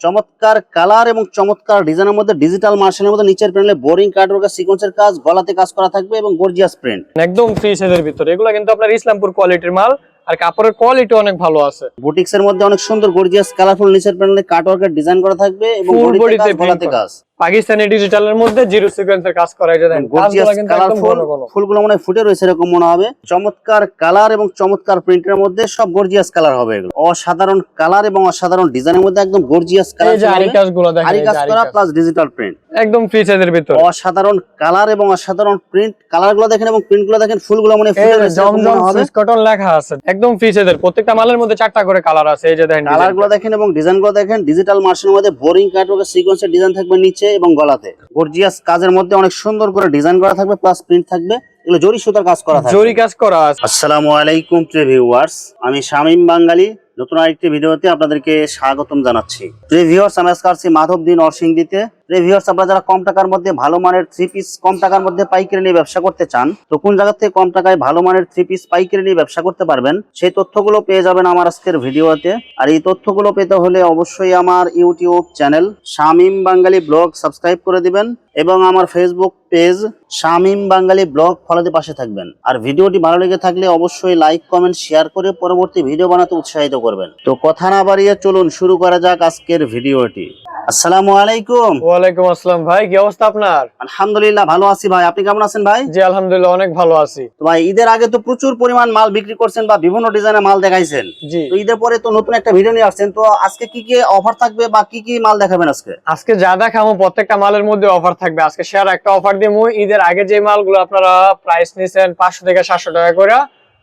চমৎকার কালার এবং চমৎকার ডিজাইনের মধ্যে ডিজিটাল মার্শালের মধ্যে নিচের প্যানেলে বোরিং কাটওয়ার্ক সিকোয়েন্সের কাজ, গলাতে কাজ করা থাকবে এবং গর্জিয়াস প্রিন্ট। একদম ফ্রি সাইজের ভিতরে এগুলো কিন্তু আপনার ইসলামপুর কোয়ালিটির মাল, আর কাপড়ের কোয়ালিটি অনেক ভালো আছে। বুটিক্স এর মধ্যে অনেক সুন্দর গর্জিয়াস কালারফুল নিচের প্যানেলে কাটওয়ার্কের ডিজাইন করা থাকবে এবং ফুল বডিতে গলাতে কাজ। পাকিস্তানি ডিজিটালের মধ্যে জিরো সিকোয়েন্সের কাজ করা যায়, গর্জিয়াস কালারফুল ফুলগুলো মনে ফুটে রয়েছে এরকম মনে হবে। চমৎকার কালার এবং চমৎকার প্রিন্টের মধ্যে সব গর্জিয়াস কালার হবে এগুলো। অসাধারণ কালার এবং অসাধারণ ডিজাইনের মধ্যে একদম গর্জিয়াস কালার, এই যে আরি কাজগুলো দেখেন, আরি কাজ করা প্লাস ডিজিটাল প্রিন্ট, একদম ফ্রি সাইজের ভিতরে। অসাধারণ কালার এবং অসাধারণ প্রিন্ট। কালারগুলো দেখেন এবং প্রিন্টগুলো দেখেন, ফুলগুলো মনে ফুটে রয়েছে এরকম মনে হবে। কটন লেখা আছে, একদম ফ্রি সাইজের। প্রত্যেকটা মালের মধ্যে 4টা করে কালার আছে, এই যে দেখেন কালারগুলো দেখেন এবং ডিজাইনগুলো দেখেন। ডিজিটাল মার্শালের মধ্যে বোরিং কাটওয়ার্ক সিকোয়েন্সের ডিজাইন থাকবে নিচে এবং গলাতে। গর্জিয়াস কাজের মধ্যে অনেক সুন্দর করে ডিজাইন করা থাকবে প্লাস প্রিন্ট থাকবে। এগুলো জরি সুতার কাজ করা থাকবে, জরি কাজ করা আছে। আসসালামু আলাইকুম প্রিয় ভিউয়ার্স, আমি শামীম বাঙালি নতুন আরেকটি ভিডিওতে আপনাদেরকে স্বাগতম জানাচ্ছি। প্রিয় ভিউয়ার্স, আমি আজকে আসছি মাধবদী নরসিংদীতে। প্রিয় ভিউয়ার্স, আপনারা যারা কম টাকার মধ্যে ভালো মানের 3 পিস কম টাকার মধ্যে পাইকারি নিয়ে ব্যবসা করতে চান, তো কোন জায়গা থেকে কম টাকায় ভালো মানের 3 পিস পাইকারি নিয়ে ব্যবসা করতে পারবেন, সেই তথ্যগুলো পেয়ে যাবেন আমার আজকের ভিডিওতে। আর এই তথ্যগুলো পেতে হলে অবশ্যই আমার ইউটিউব চ্যানেল শামীম বাঙালি ব্লগ সাবস্ক্রাইব করে দিবেন এবং আমার ফেসবুক পেজ শামীম বাঙালি ব্লগ ফলোতে পাশে থাকবেন। আর ভিডিওটি ভালো লেগে থাকলে অবশ্যই লাইক কমেন্ট শেয়ার করে পরবর্তী ভিডিও বানাতে উৎসাহিত করবেন। তো কথা না বাড়িয়ে চলুন শুরু করা যাক আজকের ভিডিওটি। আসসালামু আলাইকুম। ওয়ালাইকুম আসসালাম ভাই, কি অবস্থা আপনার? আলহামদুলিল্লাহ ভালো আছি ভাই, আপনি কেমন আছেন ভাই? জি আলহামদুলিল্লাহ অনেক ভালো আছি। তো ভাই, ঈদের আগে তো প্রচুর পরিমাণ মাল বিক্রি করছেন বা বিভিন্ন ডিজাইনের মাল দেখাইছেন। জি, তো ঈদের পরে তো নতুন একটা ভিডিও নিয়ে আসছেন, তো আজকে কি কি অফার থাকবে বা কি কি মাল দেখাবেন আজকে? আজকে যা দেখাবো প্রত্যেকটা মালের মধ্যে অফার থাকবে। আজকে শেয়ার একটা অফার দিমু। ঈদের আগে যে মালগুলো আপনারা প্রাইস নিছেন 500 থেকে 700 টাকা করে,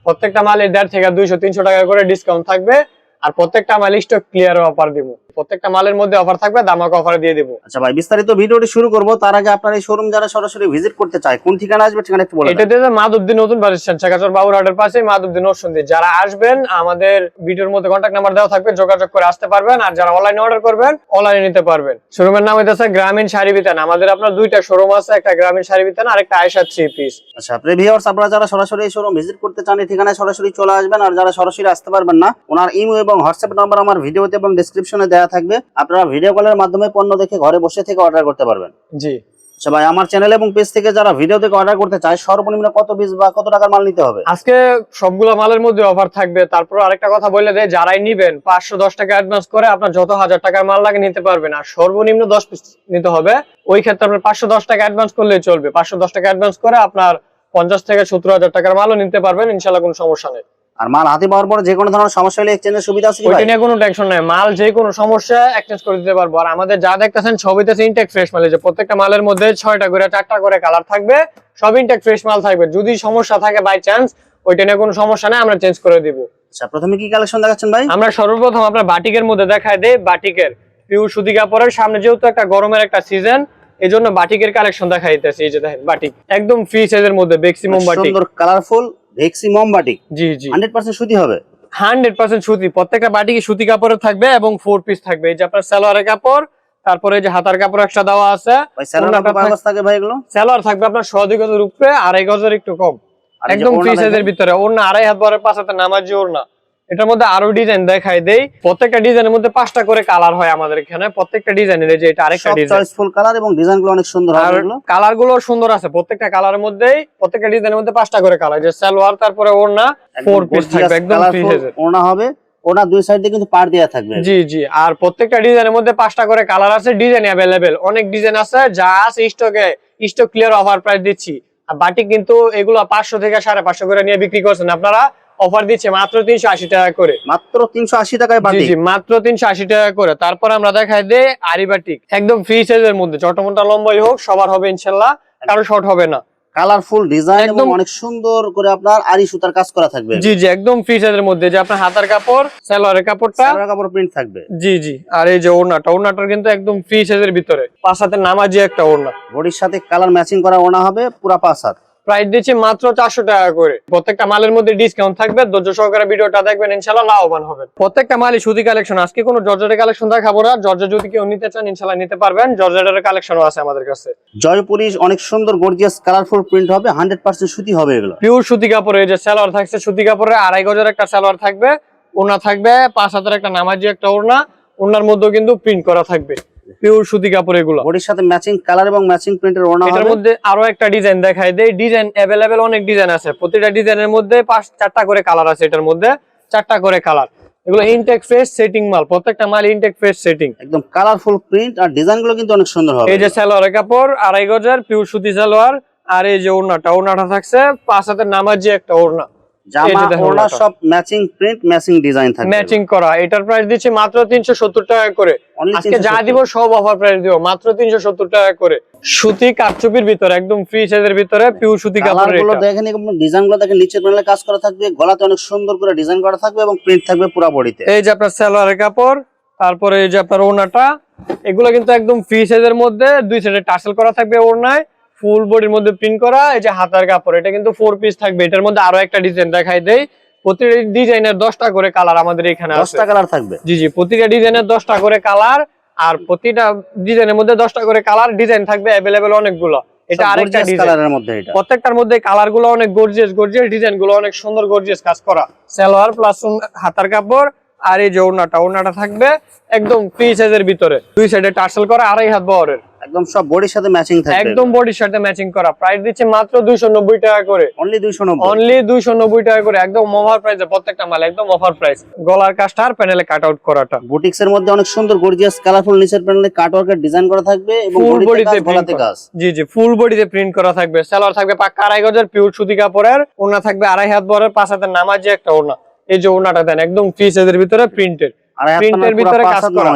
প্রত্যেকটা মালে 150 থেকে 200-300 টাকা করে ডিসকাউন্ট থাকবে। আর প্রত্যেকটা মাল স্টক ক্লিয়ার অফার দিমু। প্রত্যেকটা মালের মধ্যে অফার থাকবে, দামাক অফার দিয়ে দিব। আচ্ছা ভাই, বিস্তারিত ভিডিওটি শুরু করব তার আগে আপনার এই শোরুম যারা সরাসরি ভিজিট করতে চায় কোন ঠিকানা আসবে ঠিকানা একটু বলেন। এটা দিয়ে মাধবদী নতুন বাস স্ট্যান্ড, শেখাচর বাবুরহাটের পাশে মাধবদী নরসিংদী। যারা আসবেন আমাদের ভিডিওর মধ্যে কন্টাক্ট নাম্বার দেওয়া থাকবে, যোগাযোগ করে আসতে পারবেন। আর যারা অনলাইনে অর্ডার করবেন অনলাইনে নিতে পারবেন। শোরুমের নাম হইতাছে গ্রামীণ শাড়ি বিতান। আমাদের আপনার দুইটা শোরুম আছে, একটা গ্রামীণ শাড়ি বিতান আর একটা আয়েশা 3 পিস। আচ্ছা প্রিয় ভিউয়ার্স, আপনারা যারা সরাসরি এই শোরুম ভিজিট করতে চান এই ঠিকানায় সরাসরি চলে আসবেন। আর যারা সরাসরি আসতে পারবেন না, ওনার ইমো এবং হোয়াটসঅ্যাপ নাম্বার আমার ভিডিওতে এবং ডেসক্রিপশনে দেওয়া থাকবে। আপনারা ভিডিও কলের মাধ্যমে পণ্য দেখে ঘরে বসে থেকে অর্ডার করতে পারবেন। জি আচ্ছা ভাই, আমার চ্যানেল এবং পেজ থেকে যারা ভিডিও দেখে অর্ডার করতে চায় সর্বনিম্ন কত পিস বা কত টাকার মাল নিতে হবে? আজকে সবগুলো মালের মধ্যে অফার থাকবে। তারপর আরেকটা কথা বলে দেয়, যারাই নিবেন 510 টাকা অ্যাডভান্স করে আপনার যত 1000 টাকার মাল লাগে নিতে পারবেন। আর সর্বনিম্ন 10 পিস নিতে হবে। ওই ক্ষেত্রে আপনার 510 টাকা অ্যাডভান্স করলেই চলবে। 510 টাকা অ্যাডভান্স করে আপনার 50 থেকে 70,000 টাকার মালও নিতে পারবেন, ইনশাআল্লাহ কোনো সমস্যা নেই। আর মাল হাতে পাওয়ার পরে যে কোনো ধরনের সমস্যা হলে এক্সচেঞ্জের সুবিধা আছে কি ভাই? ওইটা নিয়ে কোনো টেনশন নাই, মাল যে কোনো সমস্যা এক্সচেঞ্জ করে দিতে পারবো। আর আমাদের যা দেখতেছেন সবই তো ইনটেক ফ্রেশ মাল। যে প্রত্যেকটা মালের মধ্যে 6টা করে 4টা করে কালার থাকবে, সব ইনটেক ফ্রেশ মাল থাকবে। যদি সমস্যা থাকে বাই চান্স, ওইটা নিয়ে কোনো সমস্যা নাই, আমরা চেঞ্জ করে দিব। আচ্ছা, প্রথমে কি কালেকশন দেখাচ্ছেন ভাই? আমরা সর্বপ্রথম আপনার বাটিকের মধ্যে দেখায় দেই। বাটিকের পিওর সুতি কাপড়ের, সামনে যেহেতু একটা গরমের একটা সিজন, এজন্য বাটিকের কালেকশন দেখাই দিতেছি। এই যে দেখেন বাটিক, একদম ফ্রি সাইজের মধ্যে ম্যাক্সিমাম বাটিক, সুন্দর কালারফুল ম্যাক্সিমাম বাটিক। জি জি 100% সুতি হবে, 100% সুতি। প্রত্যেকটা বাটিকে সুতি কাপড়ের থাকবে এবং 4 পিস থাকবে। এই যে আপনার সালোয়ারের কাপড়, তারপরে এই যে হাতার কাপড় একটা দেওয়া আছে। ভাই সালোয়ার কত গজ থাকে ভাই এগুলো? সালোয়ার থাকবে আপনার 6 গজের উপরে, 2.5 গজের একটু কম, একদম ফ্রি সাইজের ভিতরে। ওড়না 2.5 হাত বরের পাশাতে নামাজি ওড়না। এটার মধ্যে আরো ডিজাইন দেখাই দেই। প্রত্যেকটা ডিজাইনের মধ্যে 5টা করে কালার হয় আমাদের এখানে। প্রত্যেকটা ডিজাইনের, এই যে এটা আরেকটা ডিজাইন, চয়েসফুল কালার এবং ডিজাইনগুলো অনেক সুন্দর হবে। এগুলো কালারগুলো সুন্দর আছে। প্রত্যেকটা কালারের মধ্যেই, প্রত্যেকটা ডিজাইনের মধ্যে 5টা করে কালার। যে সালোয়ার, তারপরে ওড়না 4 পিস থাকবে, একদম ফ্রি সাইজের ওড়না হবে। ওড়না দুই সাইড দিয়ে কিন্তু পাড় দেয়া থাকবে। জি জি। আর প্রত্যেকটা ডিজাইনের মধ্যে 5টা করে কালার আছে। ডিজাইন अवेलेबल, অনেক ডিজাইন আছে। যা আছে স্টকে, স্টক ক্লিয়ার অফার প্রাইস দিচ্ছি। আর বাটিক কিন্তু এগুলো 500 থেকে 550 করে নিয়ে বিক্রি করছেন আপনারা, অফার দিচ্ছে মাত্র 380 টাকা করে। মাত্র 380 টাকায় বাটিক? জি জি, মাত্র 380 টাকা করে। তারপর আমরা দেখাই দেই আরি বাটিক, একদম ফ্রি সাইজের মধ্যে, চটমোটা লম্বাই হোক সবার হবে ইনশাআল্লাহ, কারো শর্ট হবে না। কালারফুল ডিজাইন এবং অনেক সুন্দর করে আপনার আরি সুতার কাজ করা থাকবে। জি জি, একদম ফ্রি সাইজের মধ্যে। যে আপনার হাতার কাপড়, সালোয়ারের কাপড়টা, সালোয়ারের কাপড় প্রিন্ট থাকবে। জি জি। আর এই যে ওড়নাটার কিন্তু একদম ফ্রি সাইজের ভিতরে, 5 হাতের নামাজি একটা ওড়না। বডির সাথে কালার ম্যাচিং করা ওড়না হবে পুরো 5 হাত। প্রাইস দিচ্ছি মাত্র 400 টাকা করে। প্রত্যেকটা মালের মধ্যে ডিসকাউন্ট থাকবে। ধৈর্য সহকারে ভিডিওটা দেখবেন, ইনশাআল্লাহ লাভবান হবেন। প্রত্যেকটা মালই সুতি কালেকশন। আজকে কোনো জর্জেটের কালেকশন দেখাবো না। জর্জেট যদি কেউ নিতে চান ইনশাআল্লাহ নিতে পারবেন। জর্জেটের কালেকশনও আছে আমাদের কাছে। জয়পুরি অনেক সুন্দর গর্জিয়াস কালারফুল প্রিন্ট হবে, 100% সুতি হবে এগুলো। পিওর সুতি কাপড়ে। এই যে সালোয়ার থাকছে সুতি কাপড়ে, 2.5 গজের একটা সালোয়ার থাকবে, ওড়না থাকবে 5 হাতের একটা নামাজি একটা ওড়না। ওনার মধ্যেও কিন্তু প্রিন্ট করা থাকবে, পিওর সুতি কাপড় এগুলো। বডির সাথে ম্যাচিং কালার এবং ম্যাচিং প্রিন্টের ওড়না হবে। এটার মধ্যে আরো একটা ডিজাইন দেখাই দেই, ডিজাইন अवेलेबल অনেক ডিজাইন আছে, প্রতিটা ডিজাইনের মধ্যে 4টা করে কালার আছে, এটার মধ্যে 4টা করে কালার। এগুলো ইনটেক ফ্রেশ সেটিং মাল, প্রত্যেকটা মাল ইনটেক ফ্রেশ সেটিং, একদম কালারফুল প্রিন্ট আর ডিজাইনগুলো কিন্তু অনেক সুন্দর হবে। এই যে সালোয়ারের কাপড় 2.5 গজের পিওর সুতি সালোয়ার, আর এই যে ওড়নাটা থাকছে 5 হাতের নামাজি একটা ওড়না, জামা ওড়না সব ম্যাচিং প্রিন্ট ম্যাচিং ডিজাইন থাকবে, ম্যাচিং করা। এটার প্রাইস দিচ্ছি মাত্র 370 টাকা করে। আজকে যা দিব সব অফার প্রাইস দিব মাত্র 370 টাকা করে। সুতি কারচুপির ভিতরে একদম ফ্রি সাইজের ভিতরে পিওর সুতি কাপড়। কালারগুলো দেখেন এবং ডিজাইনগুলো দেখেন, নিচের প্যানেলে কাজ করা থাকবে, গলাতে অনেক সুন্দর করে ডিজাইন করা থাকবে এবং প্রিন্ট থাকবে পুরো বডিতে। এই যে আপনার সালোয়ারের কাপড়, তারপরে এই যে আপনার ওড়নাটা, এগুলো কিন্তু একদম ফ্রি সাইজের মধ্যে, দুই সাইডে টার্সেল করা থাকবে ওড়নায়, ফুল বডির মধ্যে প্রিন্ট করা। এই যে হাতার কাপড়, এটা কিন্তু 4 পিস থাকবে। এটার মধ্যে আরো একটা ডিজাইন দেখাই দেই, প্রতিটা ডিজাইনের 10টা করে কালার আমাদের এখানে আছে। 10টা কালার থাকবে, জি জি, প্রতিটা ডিজাইনের 10টা করে কালার, আর প্রতিটা ডিজাইনের মধ্যে 10টা করে কালার ডিজাইন থাকবে अवेलेबल অনেকগুলো। এটা আরেকটা ডিজাইন কালারের মধ্যে, এটা প্রত্যেকটার মধ্যে কালারগুলো অনেক গর্জিয়াস গর্জিয়াস, ডিজাইনগুলো অনেক সুন্দর গর্জিয়াস কাজ করা। সালোয়ার প্লাস হাতার কাপড়, আর এই যে ওড়নাটা থাকবে একদম ফ্রি সাইজের ভিতরে, দুই সাইডে টার্সেল করা, 2.5 হাত বহরের, একদম সব বডির সাথে ম্যাচিং থাকবে, একদম বডির সাথে ম্যাচিং করা। প্রাইস দিচ্ছে মাত্র 290 টাকা করে, অনলি 290, অনলি 290 টাকা করে, একদম অফার প্রাইসে প্রত্যেকটা মাল, একদম অফার প্রাইস। গলার কাজটা আর প্যানেলে কাট আউট করাটা বুটিক্স এর মধ্যে অনেক সুন্দর গর্জিয়াস কালারফুল নিচের প্যানেলে কাট ওয়ার্কের ডিজাইন করা থাকবে এবং ফুল বডিতে গলাতে কাজ। জি জি, ফুল বডিতে প্রিন্ট করা থাকবে। সালোয়ার থাকবে পাক্কা 2.5 গজের পিওর সুতি কাপড়ের, ওড়না থাকবে 2.5 হাত বহরের, 5 হাতের নামাজি একটা ওড়না। এই যে ওড়নাটা দেন একদম ফ্রি সাইজের ভিতরে প্রিন্টের, প্রিন্টের ভিতরে কাজ করা,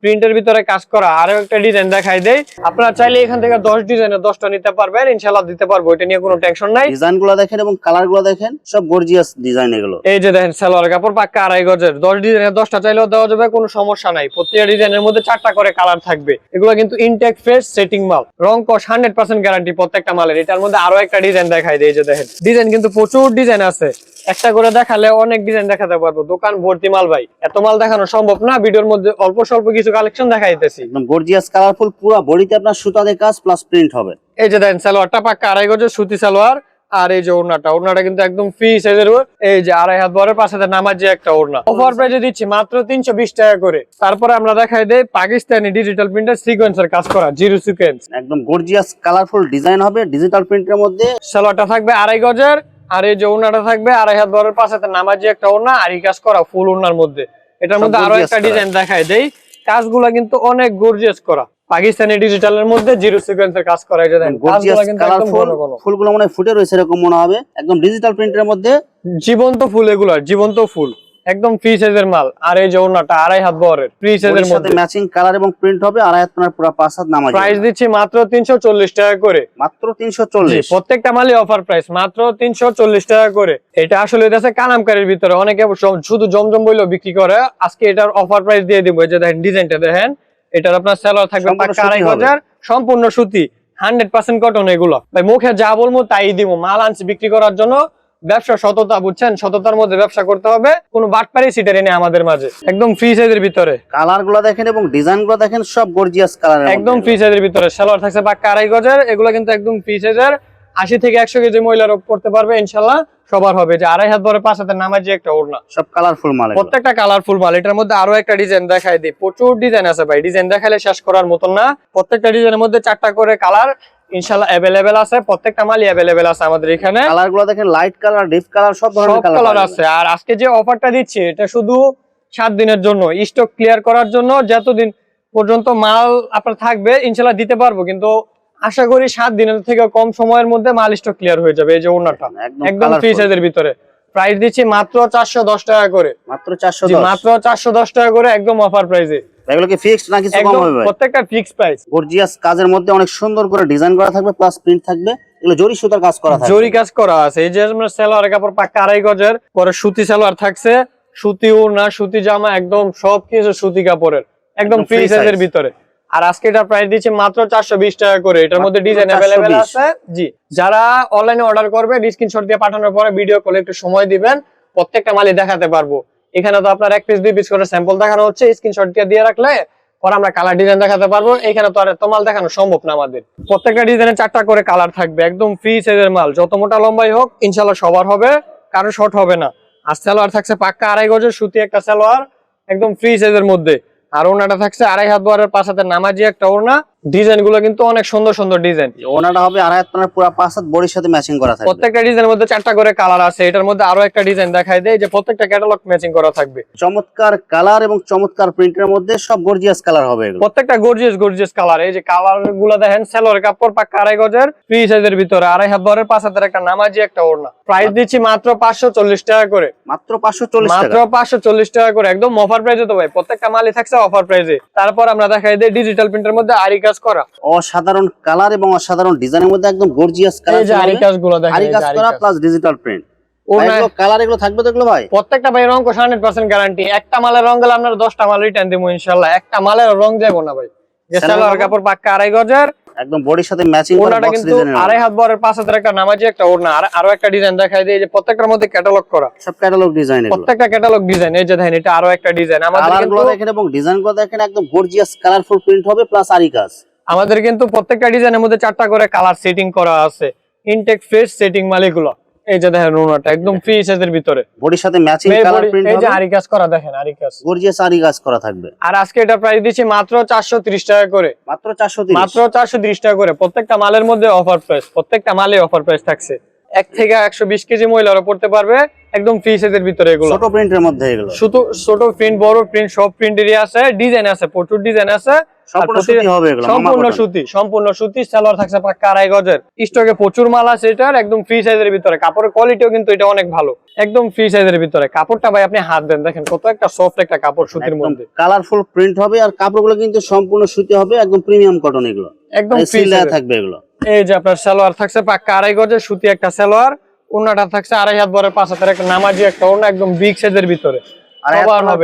প্রিন্টের ভিতরে কাজ করা। আরো একটা ডিজাইন দেখাই দেই, আপনারা চাইলে এখান থেকে 10 ডিজাইনের 10টা নিতে পারবেন, ইনশাআল্লাহ দিতে পারবো, এটা নিয়ে কোনো টেনশন নাই। ডিজাইনগুলো দেখেন এবং কালারগুলো দেখেন, সব গর্জিয়াস ডিজাইন এগুলো। এই যে দেখেন সালোয়ার কাপড় পাক্কা 2.5 গজের, 10 ডিজাইনের 10টা চাইলেও দেওয়া যাবে, কোনো সমস্যা নাই। প্রত্যেকটা ডিজাইনের মধ্যে 4টা করে কালার থাকবে। এগুলো কিন্তু ইনটেক ফ্রেশ সেটিং মাল, রং কস 100% গ্যারান্টি প্রত্যেকটা মালের। এটার মধ্যে আরো একটা ডিজাইন দেখাই দেই, এই যে দেখেন ডিজাইন কিন্তু প্রচুর ডিজাইন আছে, একটা করে দেখালে অনেক ডিজাইন দেখাতে পারবো, দোকান ভর্তি মাল ভাই, এত মাল দেখানো সম্ভব না। ভিডিওর মধ্যে অল্প স্বল্প কিছু কালেকশন দেখাইতেছি। একদম গর্জিয়াস কালারফুল, পুরো বডিতে আপনার সুতাতে কাজ প্লাস প্রিন্ট হবে। এই যে দেখেন সালোয়ারটা পাক্কা 2.5 গজের সুতি সালোয়ার, আর এই যে ওড়নাটা কিন্তু একদম ফ্রি সাইজের, এই যে 2.5 হাত বহরের, 5 হাতের নামাজি একটা ওড়না। অফার প্রাইসে দিচ্ছি মাত্র 320 টাকা করে। তারপরে আমরা দেখাই দেই পাকিস্তানি ডিজিটাল প্রিন্টার সিকোয়েন্সের কাজ করা, জিরো সিকোয়েন্স, একদম গর্জিয়াস কালারফুল ডিজাইন হবে ডিজিটাল প্রিন্টের মধ্যে। সালোয়ারটা থাকবে 2.5 গজের, আর এই যে ওড়নাটা থাকবে 2.5 হাত বহরের, 5 হাতের নামাজি একটা ওড়না, আর এই কাজ করা ফুল ওড়নার মধ্যে। এটার মধ্যে আরো একটা ডিজাইন দেখাই দেই, কাজগুলো কিন্তু অনেক গর্জিয়াস করা, পাকিস্তানি ডিজিটালের মধ্যে জিরো সিকোয়েন্সের কাজ করা। এই যে দেখেন কাজগুলো কিন্তু একদম ঘন ঘন, ফুলগুলো মনে ফুটে রয়েছে এরকম মনে হবে, একদম ডিজিটাল প্রিন্টের মধ্যে জীবন্ত ফুল, এগুলো জীবন্ত ফুল, একদম ফ্রি সাইজের মাল। আর এই যে ওড়নাটা 2.5 হাত বহরের, ফ্রি সাইজের মধ্যে ম্যাচিং কালার এবং প্রিন্ট হবে, 2.5 হাত মানে পুরো 5 হাত নামাজি। প্রাইস দিচ্ছি মাত্র 340 টাকা করে, মাত্র 340, প্রত্যেকটা মালই অফার প্রাইস মাত্র 340 টাকা করে। এটা আসলে এটা আছে কালামকারীর ভিতরে, অনেকে শুধু জমজম বইলেও বিক্রি করে, আজকে এটার অফার প্রাইস দিয়ে দিব। এই যে দেখেন ডিজাইনটা দেখেন, এটার আপনার সালোয়ার থাকবে পাক্কা 2.5 গজের, সম্পূর্ণ সুতি, 100% কটন। এগুলো ভাই মুখে যা বলবো তাই দিব, মাল আনছি বিক্রি করার জন্য, ব্যবসা সততা, বুঝছেন, সততার মধ্যে ব্যবসা করতে হবে, কোনো বাটপারি সিটারি নেই আমাদের মাঝে। একদম ফ্রি সাইজের ভিতরে কালারগুলো দেখেন এবং ডিজাইনগুলো দেখেন, সব গর্জিয়াস কালারের, একদম ফ্রি সাইজের ভিতরে। সালোয়ার থাকছে পাক্কা 2.5 গজের, এগুলো কিন্তু একদম ফ্রি সাইজের, 80 থেকে 100 কেজি মহিলারা পড়তে পারবে ইনশাআল্লাহ, সবার হবে। যে 2.5 হাত বহরে, 5 হাতের নামাজি একটা ওড়না, সব কালারফুল মাল, প্রত্যেকটা কালারফুল মাল। এটার মধ্যে আরো একটা ডিজাইন দেখাই দিই, প্রচুর ডিজাইন আছে ভাই, ডিজাইন দেখালে শেষ করার মতন না। প্রত্যেকটা ডিজাইনের মধ্যে 4টা করে কালার ইনশাআল্লাহ अवेलेबल আছে, প্রত্যেকটা মালই अवेलेबल আছে আমাদের এখানে। কালারগুলো দেখেন, লাইট কালার, ডিপ কালার, সব ধরনের কালার আছে। আর আজকে যে অফারটা দিচ্ছি এটা শুধু 7 দিনের জন্য, স্টক ক্লিয়ার করার জন্য। যতদিন পর্যন্ত মাল আপনার থাকবে ইনশাআল্লাহ দিতে পারবো, কিন্তু আশা করি 7 দিনের থেকে কম সময়ের মধ্যে মাল স্টক ক্লিয়ার হয়ে যাবে। এই যে ওড়নাটা একদম ফ্রি সাইজের ভিতরে, প্রাইস দিচ্ছি মাত্র 410 টাকা করে, মাত্র 410, মাত্র 410 টাকা করে, একদম অফার প্রাইসে। এগুলো কি ফিক্সড নাকি কম হবে ভাই? প্রত্যেকটা ফিক্সড প্রাইস। গর্জিয়াস কাজের মধ্যে অনেক সুন্দর করে ডিজাইন করা থাকবে, প্লাস প্রিন্ট থাকবে, এগুলো জরি সুতার কাজ করা থাকবে, জরি কাজ করা আছে। এই যে আমরা সালোয়ারের কাপড় পাক্কা 2.5 গজের, পরে সুতি সালোয়ার থাকছে, সুতি ওড়না, সুতি জামা, একদম সবকিছু সুতি কাপড়ের, একদম ফ্রি সাইজের ভিতরে। আর আজকে এটা প্রাইস দিচ্ছি মাত্র 420 টাকা করে। এটার মধ্যে ডিজাইন अवेलेबल আছে। জি, যারা অনলাইনে অর্ডার করবে স্ক্রিনশট দিয়ে পাঠানোর পরে ভিডিও কলে একটু সময় দিবেন, প্রত্যেকটা মালই দেখাতে পারবো। এখানে তো আপনার 1 পিস 2 পিস করে স্যাম্পল দেখানো হচ্ছে, স্ক্রিনশট দিয়ে রাখলে পরে আমরা কালার ডিজাইন দেখাতে পারবো। এখানে তো আর এত মাল দেখানো সম্ভব না আমাদের। প্রত্যেকটা ডিজাইনে 4টা করে কালার থাকবে, একদম ফ্রি সাইজের মাল, যত মোটা লম্বাই হোক ইনশাআল্লাহ সবার হবে, কারো শর্ট হবে না। আর সালোয়ার থাকছে পাক্কা 2.5 গজের সুতি একটা সালোয়ার, একদম ফ্রি সাইজের মধ্যে। আর ওনাটা থাকছে 2.5 হাত বহরের 5 হাতের নামাজি একটা ওড়না। ডিজাইন গুলো কিন্তু অনেক সুন্দর সুন্দর ডিজাইন। ওনাটা হবে 2.5 হাত পানার পুরো 5 হাত বডির সাথে ম্যাচিং করা থাকবে। প্রত্যেকটা ডিজাইনের মধ্যে 4টা করে কালার আছে। এটার মধ্যে আরো একটা ডিজাইন দেখাই দেয় যে প্রত্যেকটা ক্যাটালগ ম্যাচিং করা থাকবে। চমৎকার কালার এবং চমৎকার প্রিন্টের মধ্যে সব গর্জিয়াস কালার হবে এগুলো। প্রত্যেকটা গর্জিয়াস কালার। এই যে কালার গুলো দেখেন, সেলোয়ার কাপড় পাক্কা 2.5 গজের ফ্রি সাইজের ভিতরে 2.5 হাত বহরের 5 হাতের একটা নামাজি একটা ওড়না। প্রাইস দিচ্ছি মাত্র 540 টাকা করে। মাত্র 540 টাকা। মাত্র 540 টাকা করে, একদম অফার প্রাইসে তো ভাই। প্রত্যেকটা মালই থাকছে অফার প্রাইসে। তারপর আমরা দেখাই দেই ডিজিটাল প্রিন্টের মধ্যে আরি কাজ করা, অসাধারণ কালার এবং অসাধারণ ডিজাইনের মধ্যে একদম গর্জিয়াস কালার। এই যে আরি কাজগুলো দেখেন, আরি কাজ করা প্লাস ডিজিটাল প্রিন্ট। এগুলো কালার এগুলো থাকবে তো এগুলো ভাই? প্রত্যেকটা ভাই রং 100% গ্যারান্টি। একটা মালের রং গেলে আপনারা 10টা মাল রিটার্ন দেবো ইনশাআল্লাহ। একটা মালের রং যাবে না ভাই। যে সালোয়ার কাপড় পাক্কা 2.5 গজের, একদম বডির সাথে ম্যাচিং করা ওনাটা বক্স কিন্তু ডিজাইনের। 2.5 হাত বহরের 5 হাতের একটা নামাজি একটা ওড়না। আর আরো একটা ডিজাইন দেখাই দেই যে প্রত্যেকটার মধ্যে ক্যাটালগ করা, সব ক্যাটালগ ডিজাইন এগুলো। প্রত্যেকটা ক্যাটালগ ডিজাইন। এই যে দেখেন, এটা আরো একটা ডিজাইন। আমাদের কালারগুলো কিন্তু দেখেন এবং ডিজাইনগুলো দেখেন, একদম গর্জিয়াস কালারফুল প্রিন্ট হবে প্লাস আরি কাজ। আমাদের কিন্তু প্রত্যেকটা ডিজাইনের মধ্যে 4টা করে কালার সেটিং করা আছে। ইনটেক ফ্রেশ সেটিং মালিগুলো। এই যে দেখেন ওনাটা একদম ফ্রি সাইজের ভিতরে বডির সাথে ম্যাচিং কালার প্রিন্ট এই হবে। যে আরি কাজ করা দেখেন, আরি কাজ গর্জিয়াস আরি কাজ করা থাকবে। আর আজকে এটা প্রাইস দিচ্ছি মাত্র 430 টাকা করে। মাত্র 430। মাত্র 430 টাকা করে। প্রত্যেকটা মালের মধ্যে অফার প্রাইস, প্রত্যেকটা মালে অফার প্রাইস থাকছে। 1 থেকে 120 কেজি মহিলারা পড়তে পারবে, একদম ফ্রি সাইজের ভিতরে এগুলো। ছোট প্রিন্টের মধ্যে এগুলো। শুধু ছোট প্রিন্ট, বড় প্রিন্ট, সব প্রিন্টেরই আছে। ডিজাইন আছে, প্রচুর ডিজাইন আছে। সম্পূর্ণ সুতি হবে এগুলো। সম্পূর্ণ সুতি। সালোয়ার থাকছে পাক্কা 2.5 গজের। স্টকে প্রচুর মাল আছে এটার, একদম ফ্রি সাইজের ভিতরে। কাপড়ের কোয়ালিটিও কিন্তু এটা অনেক ভালো, একদম ফ্রি সাইজের ভিতরে। কাপড়টা ভাই আপনি হাত দেন, দেখেন কত একটা সফট একটা কাপড় সুতির মধ্যে। কালারফুল প্রিন্ট হবে আর কাপড়গুলো কিন্তু সম্পূর্ণ সুতি হবে, একদম প্রিমিয়াম কটন এগুলো। একদম ফ্রি থাকবে এগুলো। এই যে আপনার সালোয়ার থাকছে পাক্কা 2.5 গজের সুতি একটা সালোয়ার। ওন্নাটা থাকছে 2.5 হাত বহরের 5 হাতের একটা নামাজি একটা ওন্না, একদম বিগ সাইজের ভিতরে। আর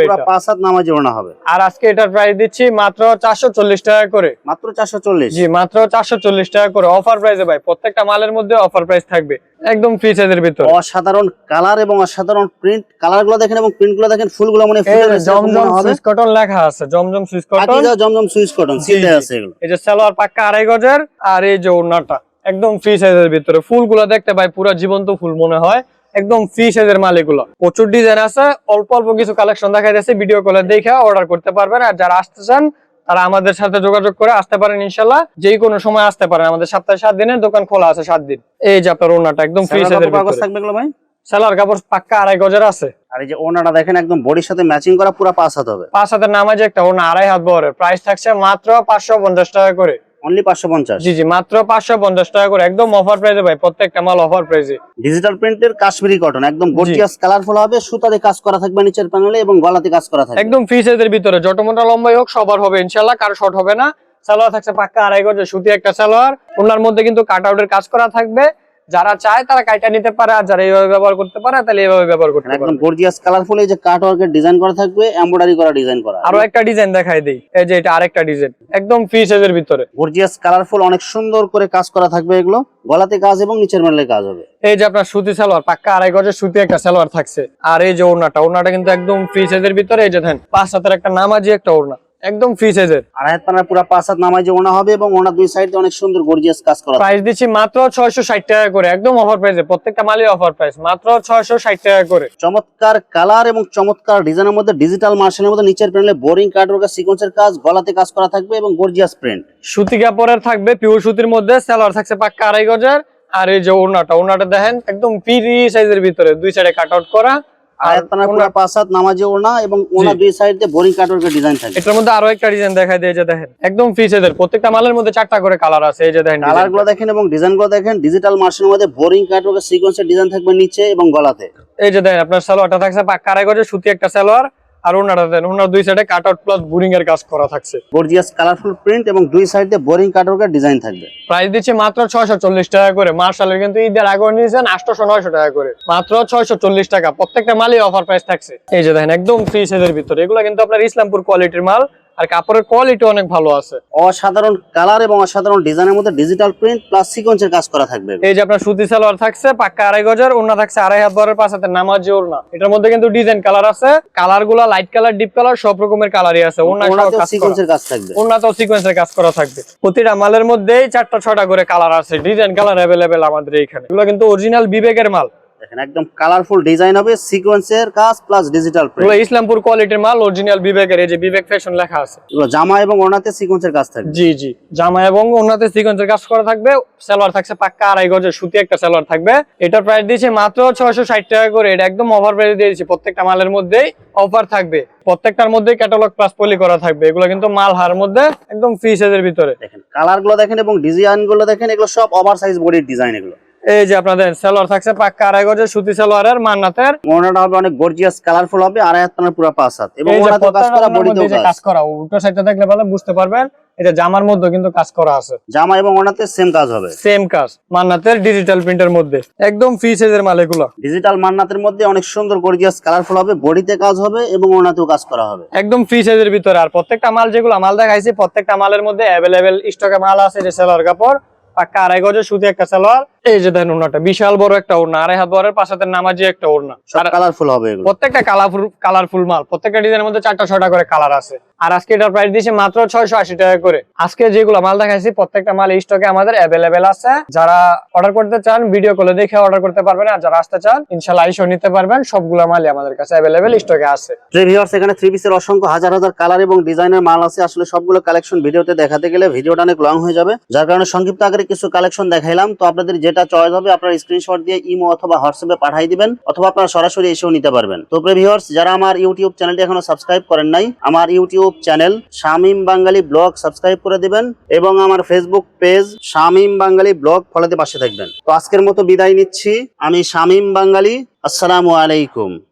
পুরো 5 হাত নামাজি ওড়না হবে। আর আজকে এটার প্রাইস দিচ্ছি মাত্র 440 টাকা করে। মাত্র 440। জি, মাত্র 440 টাকা করে অফার প্রাইসে ভাই। প্রত্যেকটা মালের মধ্যে অফার প্রাইস থাকবে, একদম ফ্রি সাইজের ভিতরে। অসাধারণ কালার এবং অসাধারণ প্রিন্ট। কালারগুলো দেখেন এবং প্রিন্টগুলো দেখেন, ফুলগুলো মানে ফুলের জমজম সুইস কটন লেখা আছে, জমজম সুইস কটন। জমজম সুইস কটন সিলে আছে এগুলো। এই যে সালোয়ার পাক্কা 2.5 গজের, আর এই যে ওড়নাটা একদম ফ্রি সাইজের ভিতরে। ফুলগুলো দেখতে ভাই পুরো জীবন্ত ফুল মনে হয়, একদম ফ্রি সাইজের মাল এগুলো। প্রচুর ডিজাইন আছে, অল্প অল্প কিছু কালেকশন দেখা যাচ্ছে। ভিডিও কলে দেখে অর্ডার করতে পারবেন। আর যারা আসতে চান তারা আমাদের সাথে যোগাযোগ করে আসতে পারেন ইনশাআল্লাহ। যেই কোনো সময় আসতে পারেন, আমাদের সপ্তাহে 7 দিনের দোকান খোলা আছে 7 দিন। এই যে আপনার ওড়নাটা একদম ফ্রি সাইজের ভিতরে থাকবে এগুলো ভাই। সালোয়ার কাপড় পাক্কা 2.5 গজের আছে। আর এই যে ওড়নাটা দেখেন, একদম বডির সাথে ম্যাচিং করা, পুরো 5 হাত হবে। 5 হাতের নামাজি একটা ওড়না 2.5 হাত বহরের। প্রাইস থাকছে মাত্র 550 টাকা করে। অনলি 550। জি জি, মাত্র 550 টাকা করে, একদম অফার প্রাইসে ভাই। প্রত্যেকটা মাল অফার প্রাইসে। ডিজিটাল প্রিন্টের কাশ্মীরি কটন, একদম গর্জিয়াস কালারফুল হবে। সুতাতে কাজ করা থাকবে নিচের প্যানেলে এবং গলাতে কাজ করা থাকবে। একদম ফ্রি সাইজের ভিতরে, যত মোটা লম্বাই হোক সবার হবে ইনশাআল্লাহ, কারো শর্ট হবে না। সালোয়ার থাকছে পাক্কা 2.5 গজের সুতি একটা সালোয়ার। ওনার মধ্যে কিন্তু কাট আউটের কাজ করা থাকবে। যারা চায় তারা কাইটা নিতে পারে, আর যারা এইভাবে ব্যবহার করতে পারে তাহলে এইভাবে ব্যবহার করতে পারে। একদম গর্জিয়াস কালারফুল। এই যে কাট ওয়ার্কের ডিজাইন করা থাকবে, এমব্রয়ডারি করা ডিজাইন করা। আরো একটা ডিজাইন দেখাই দেই। এই যে এটা আরেকটা ডিজাইন, একদম ফ্রি সাইজের ভিতরে। গর্জিয়াস কালারফুল, অনেক সুন্দর করে কাজ করা থাকবে এগুলো। গলাতে কাজ এবং নিচের প্যানেলে কাজ হবে। এই যে আপনার সুতি সালোয়ার পাক্কা 2.5 গজের সুতি একটা সালোয়ার থাকছে। আর এই যে ওড়নাটা কিন্তু একদম ফ্রি সাইজের ভিতরে। এই যে দেখেন 5 হাতের একটা নামাজি একটা ওড়না, একদম ফ্রি সাইজের। 2.5 হাত পানার পুরো 5 হাত নামাজি ওড়না হবে এবং ওড়না দুই সাইডে অনেক সুন্দর গর্জিয়াস কাজ করা। প্রাইস দিচ্ছি মাত্র 660 টাকা করে, একদম অফার প্রাইসে। প্রত্যেকটা মালই অফার প্রাইস, মাত্র 660 টাকা করে। চমৎকার কালার এবং চমৎকার ডিজাইনের মধ্যে ডিজিটাল মার্শালের মধ্যে নিচের প্যানেলে বোরিং কাটওয়ার্কের সিকোয়েন্সের কাজ, গলাতে কাজ করা থাকবে এবং গর্জিয়াস প্রিন্ট। সুতি কাপড়ের থাকবে, পিওর সুতির মধ্যে। সালোয়ার থাকছে পাক্কা 2.5 গজের। আর এই যে ওড়নাটা দেখেন, একদম ফ্রি সাইজের ভিতরে, দুই সাইডে কাট আউট করা। আর পুরো 5 হাত নামাজি ওড়না এবং ওড়না দুই সাইডে বোরিং কাটওয়ার্কের ডিজাইন থাকবে। এটার মধ্যে আরো একটা ডিজাইন দেখাই দেয়, এই যে দেখেন একদম ফ্রি সাইজের। প্রত্যেকটা মালের মধ্যে 4টা করে কালার আছে। এই যে দেখেন কালারগুলো দেখেন এবং ডিজাইনগুলো দেখেন। ডিজিটাল মার্শালের মধ্যে বোরিং কাটওয়ার্কের সিকোয়েন্সের ডিজাইন থাকবে নিচে এবং গলাতে। এই যে দেখেন আপনার সালোয়ারটা থাকছে পাক্কা 2.5 গজের সুতি একটা সালোয়ার। আর ওড়নাটা দেন, ওড়নার দুই সাইডে কাট আউট প্লাস বোরিং এর কাজ করা থাকছে। গর্জিয়াস কালারফুল প্রিন্ট এবং দুই সাইডে বোরিং কাটওয়ার্কের ডিজাইন থাকবে। প্রাইস দিচ্ছে মাত্র 640 টাকা করে। মার্শালের কিন্তু ঈদের আগে নিয়েছেন 800-900 টাকা করে, মাত্র 640 টাকা। প্রত্যেকটা মালই অফার প্রাইস থাকছে। এই যে দেখেন একদম ফ্রি সাইজের ভিতরে। এগুলো কিন্তু আপনার ইসলামপুর কোয়ালিটির মাল, আর কাপড়ের কোয়ালিটি অনেক ভালো আছে। অসাধারণ কালার এবং অসাধারণ ডিজাইনের মধ্যে ডিজিটাল প্রিন্ট প্লাস সিকোয়েন্সের কাজ করা থাকবে। এই যে আপনার সুতি সালোয়ার থাকছে পাক্কা 2.5 গজের, ওড়না থাকছে 2.5 হাত বহরের 5 হাতের নামাজি ওড়না। এটার মধ্যে কিন্তু ডিজাইন কালার আছে। কালার গুলা লাইট কালার, ডিপ কালার, সব রকমের কালারই আছে। ওড়নাতেও সিকোয়েন্সের কাজ থাকবে। ওড়নাতেও সিকোয়েন্সের কাজ করা থাকবে। প্রতিটা মালের মধ্যেই 4টা 6টা করে কালার আছে। ডিজাইন কালার अवेलेबल আমাদের এইখানে। এগুলো কিন্তু অরিজিনাল বিবেকের মাল, দেখেন একদম কালারফুল ডিজাইন হবে, সিকোয়েন্সের কাজ প্লাস ডিজিটাল এগুলো প্রিন্ট। ইসলামপুর কোয়ালিটির মাল, অরিজিনাল বিবেকের, এই যে বিবেক ফ্যাশন লেখা আছে। এগুলো জামা এবং ওড়নাতে সিকোয়েন্সের কাজ থাকবে। জি জি, জামা এবং ওনাতে সিকোয়েন্সের কাজ করা থাকবে। সালোয়ার থাকছে পাক্কা 2.5 গজের সুতি একটা সালোয়ার থাকবে। এটার প্রাইস দিয়েছে মাত্র 660 টাকা করে। এটা একদম অফার প্রাইস দিয়েছি, প্রত্যেকটা মালের মধ্যেই অফার থাকবে, প্রত্যেকটার মধ্যে ক্যাটালগ প্লাস পলি করা থাকবে। এগুলো কিন্তু মাল হার মধ্যে একদম ফ্রি সাইজের ভিতরে। দেখেন কালার গুলো দেখেন এবং ডিজাইন গুলো দেখেন, এগুলো সব ওভার সাইজ বডির ডিজাইন। এগুলো এই যে আপনাদের সালোয়ার থাকছে পাক্কা 2.5 গজের সুতি সালোয়ারের মান্নাতের। ওড়নাটা হবে অনেক গর্জিয়াস কালারফুল হবে, আড়াই হাত টানা পুরো 5 হাত এবং এই যে ওড়নাতেও কাজ করা, বডিতেও প্রত্যেকটা কাজ করা, উল্টো সাইডটা দেখলে ভালো বুঝতে পারবেন। এটা জামার মধ্যে কিন্তু কাজ করা আছে, জামা এবং ওড়নাতে সেম কাজ হবে, সেম কাজ মান্নাতের ডিজিটাল প্রিন্টের মধ্যে, একদম ফ্রি সাইজের মাল এগুলো। ডিজিটাল মান্নাতের মধ্যে অনেক সুন্দর গর্জিয়াস কালারফুল হবে, বডিতে কাজ হবে এবং ওড়নাতেও কাজ করা হবে, একদম ফ্রি সাইজের ভিতরে। আর প্রত্যেকটা মাল যেগুলো মাল দেখাইছি, প্রত্যেকটা মালের মধ্যে অ্যাভেলেবেল স্টকে মাল আছে। যে সালোয়ার কাপড় পাক্কা 2.5 গজের সুতি একটা সালোয়ার। এই যে দেখেন ওড়নাটা বিশাল বড় একটা ওড়না, 2.5 হাত বড়ের পাশাতে নামাজি একটা ওড়না। সব কালারফুল হবে এগুলো। প্রত্যেকটা কালারফুল মাল, প্রত্যেকটা ডিজাইনের মধ্যে 4টা-6টা করে কালার আছে। আর আজকে এটার প্রাইস দিয়েছে মাত্র 680 টাকা করে। আজকে যেগুলো মাল দেখাইছি প্রত্যেকটা মাল এই স্টকে আমাদের অ্যাভেলেবেল আছে। যারা অর্ডার করতে চান ভিডিও কলে দেখে অর্ডার করতে পারবেন, আর যারা আসতে চান ইনশাআল্লাহ এসে নিতে পারবেন। সবগুলো মালই আমাদের কাছে অ্যাভেলেবেল স্টকে আছে। ভিউয়ার্স এখানে থ্রি পিসের অসংখ্য হাজার হাজার কালার এবং ডিজাইনের মাল আছে। আসলে সবগুলো কালেকশন ভিডিওতে দেখাতে গেলে ভিডিওটা অনেক লং হয়ে যাবে, যার কারণে সংক্ষিপ্ত আকারে কিছু কালেকশন দেখাইলাম। তো আপনাদের যেটা চয়েস হবে আপনারা স্ক্রিনশট দিয়ে ইমো অথবা হোয়াটসঅ্যাপে পাঠিয়ে দিবেন, অথবা আপনারা সরাসরি এসেও নিতে পারবেন। তো ভিউয়ার্স যারা আমার ইউটিউব চ্যানেলটি এখনো সাবস্ক্রাইব করেন নাই, আমার ইউটিউব চ্যানেল শামীম বাঙালি ব্লগ সাবস্ক্রাইব করে দিবেন এবং আমার ফেসবুক পেজ শামীম বাঙালি ব্লগ ফলোতে পাশে থাকবেন। তো আজকের মতো বিদায় নিচ্ছি, আমি শামীম বাঙালি। আসসালামু আলাইকুম।